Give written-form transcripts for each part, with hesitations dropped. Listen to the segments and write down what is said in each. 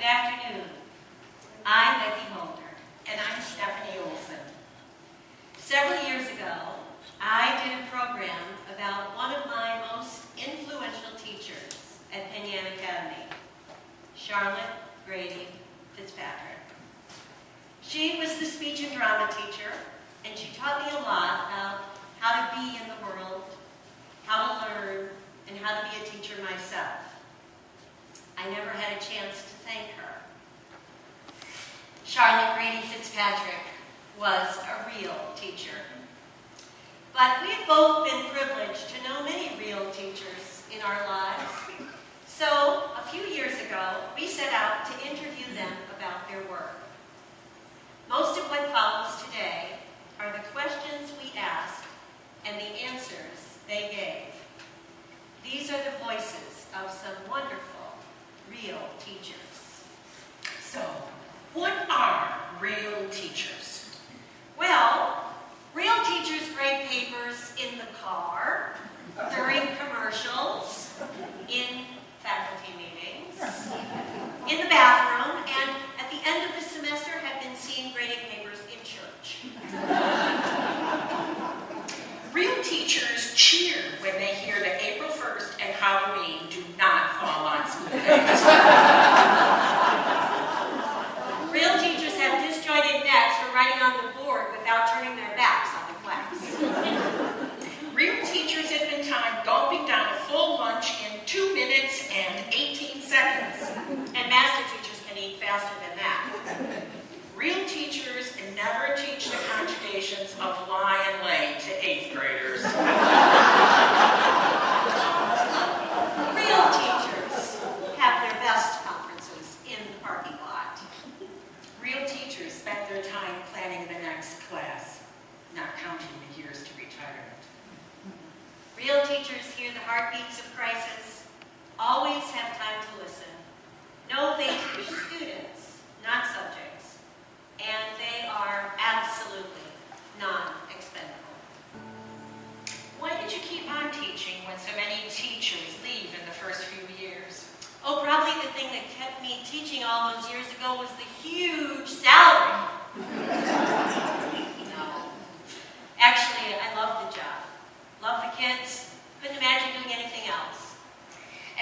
afternoon. I'm Becky and I'm Stephanie Olsen. Several years ago, I did a program about one of my most influential teachers at PennYanTV, Charlotte Grady Fitzpatrick. She was the speech and drama teacher, and she taught me a lot about how to be in the world, how to learn, and how to be a teacher myself. I never had a chance to thank her. Charlotte Grady Fitzpatrick was a real teacher. But we've both been privileged to know many real teachers in our lives. So, a few years ago, we set out to interview them about their work. Most of what follows today are the questions we asked and the answers they gave. These are the voices of some wonderful, real teachers. So, what are real teachers? Well, real teachers grade papers in the car, during commercials, in faculty meetings, in the bathroom, and at the end of the semester have been seen grading papers in church. Real teachers cheer when they hear that April 1st and Halloween do not fall on school days. Real teachers have disjointed necks for writing on the board without turning their backs on the class. Real teachers have been timed gulping down a full lunch in 2 minutes and 18 seconds. And master teachers can eat faster than that. Real teachers never teach the conjugations of lie and lay to 8th graders. Real teachers have their best conferences in the parking lot. Real teachers spend their time planning the next class, not counting the years to retirement. Real teachers hear the heartbeats of crisis, always have time to listen. Know they teach students, not subjects, and they are absolutely non-expendable. Why did you keep on teaching when so many teachers leave in the first few years? Oh, probably the thing that kept me teaching all those years ago was the huge salary. No. Actually, I loved the job. Loved the kids. Couldn't imagine doing anything else.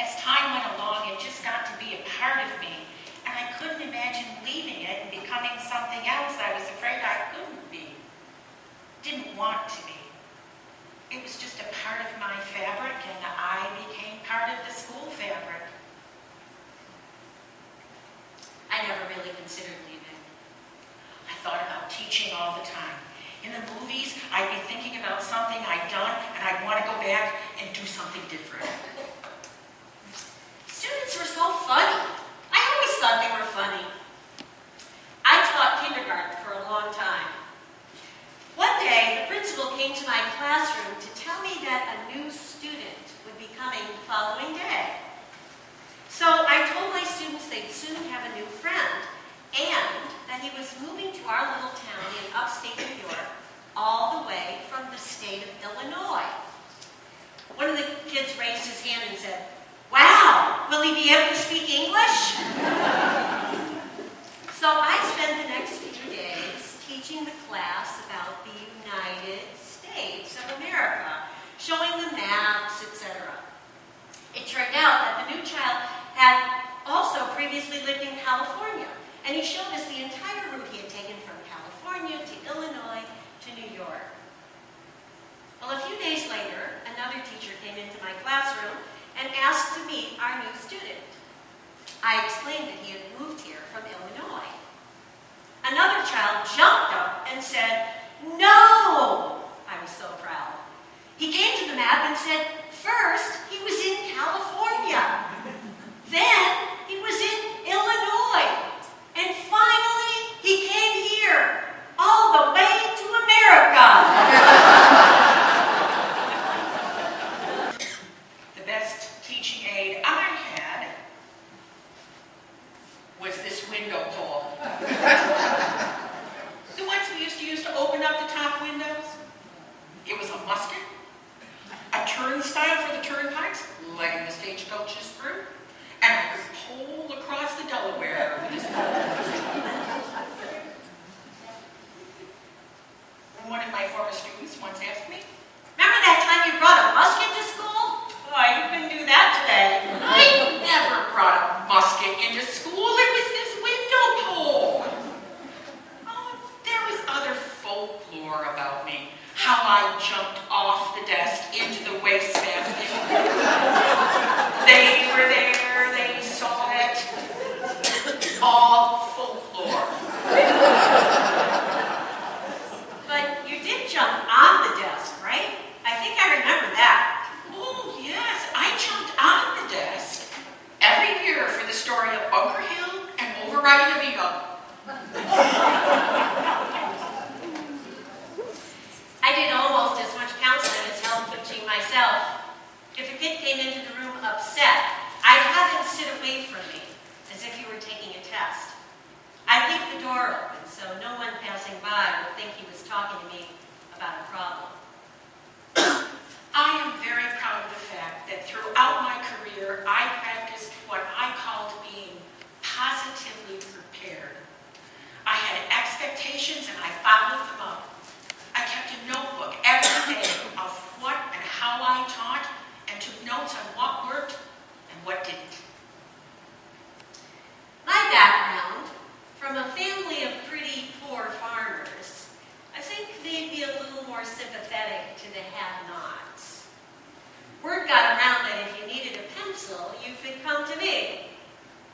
As time went along, it just got to be a part of me, and I couldn't imagine leaving it and becoming something else I was afraid I couldn't be. Didn't want to be. It was just a part of my fabric, and I became part of the school fabric. I never really considered leaving. I thought about teaching all the time. In the movies, I'd be thinking about something I'd done, and I'd want to go back and do something different. Students were so funny. I always thought they were funny. I taught kindergarten for a long time. One day, the principal came to my classroom to tell me that a new student would be coming the following day. So I told my students they'd soon have a new friend, and that he was moving to our little town in upstate New York, all the way from the state of Illinois. One of the kids raised his hand and said, "Wow, will he be able to speak English?" So I spent the next few days teaching the class about the United States of America, showing them maps, etc. It turned out that the new child had also previously lived in California, and he showed us the entire route he had taken from California to Illinois to New York. Well, a few days later, another teacher came into my classroom and asked to meet our new student. I explained that he had moved here from Illinois. Another child jumped up and said, "No!" I was so proud. He came to the map and said, first, he was in California. Then, he was in Illinois. And finally, he came here, all the way to America. The best teaching aid I had was this window pole. The ones we used to use to open up the top windows. It was a musket, a turnstile, away from me, as if you were taking a test. I'd leave the door open so no one passing by would think he was talking to me about a problem. I am very proud of the fact that throughout my career, I practiced what I called being positively prepared. I had expectations and I followed them up. I kept a notebook every day of what and how I taught and took notes on what worked and what didn't. My background, from a family of pretty poor farmers, I think they'd be a little more sympathetic to the have-nots. Word got around that if you needed a pencil, you could come to me.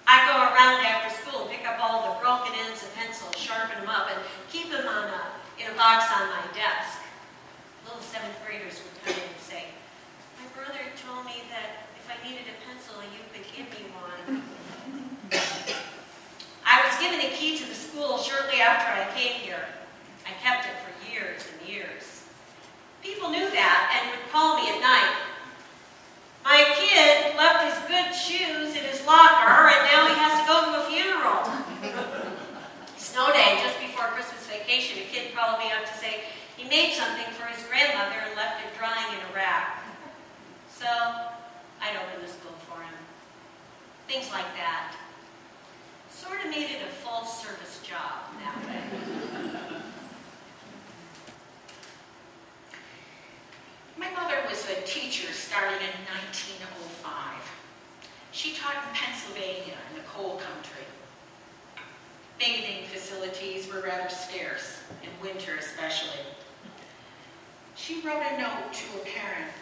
I'd go around after school, pick up all the broken ends of pencils, sharpen them up, and keep them in a box on my desk. Little seventh graders would come in and say, "My brother told me that if I needed a pencil, you could give me one." I was given a key to the school shortly after I came here. I kept it for years and years. People knew that and would call me at night. "My kid left his good shoes in his locker and now he has to go to a funeral." Snow day, just before Christmas vacation, a kid called me up to say he made something for his grandmother and left it drying in a rack. So I'd open the school for him. Things like that. Sort of made it a full-service job that way. My mother was a teacher starting in 1905. She taught in Pennsylvania in the coal country. Bathing facilities were rather scarce, in winter especially. She wrote a note to a parent.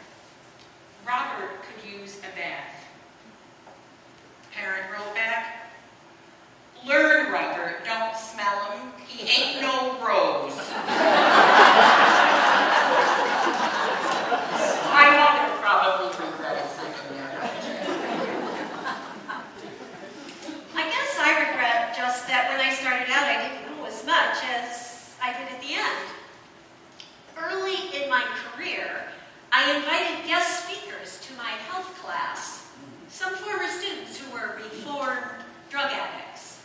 Robert could use a bath. Parent wrote back, "Learn, Robert, don't smell him. He ain't no rose." My mother probably regretted sending that. I guess I regret just that when I started out, I didn't know as much as I did at the end. Early in my career, I invited guest speakers to my health class, some former students who were reformed drug addicts.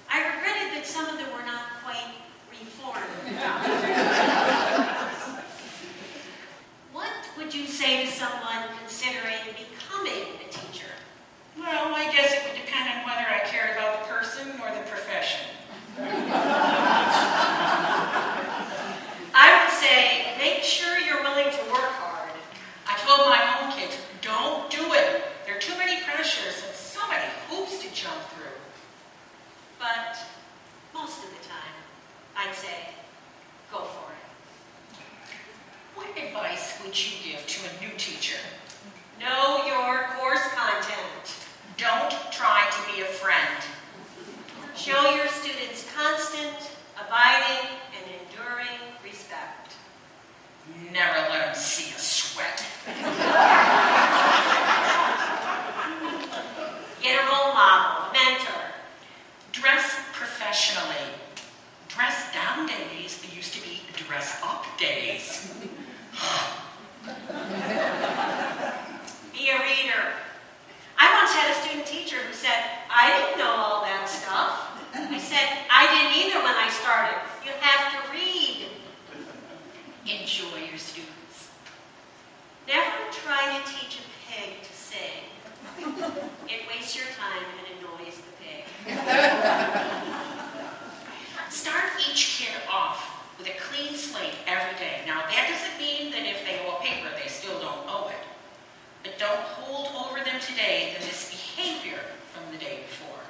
I regretted that some of them were not quite reformed. What would you say to someone considering becoming a teacher? Well, I guess it would depend on whether I cared about the person or the profession. I would say, make sure you're willing to work hard. I told my own kids, don't do it. There are too many pressures and so many hoops to jump through. But most of the time, I'd say, go for it. What advice would you give to a new teacher? Know your course content. Don't try to be a friend. Show your students constant, abiding, and enduring respect. Never let them see a sweat. Get a role model, a mentor. Dress professionally. Dress down days used to be dress up days. Be a reader. I once had a student teacher who said, "I didn't know all that stuff." I said, "I didn't either when I started. You have to read." Enjoy your students. Never try to teach a pig to sing. It wastes your time and annoys the pig. Start each kid off with a clean slate every day. Now, that doesn't mean that if they owe a paper, they still don't owe it. But don't hold over them today the misbehavior from the day before.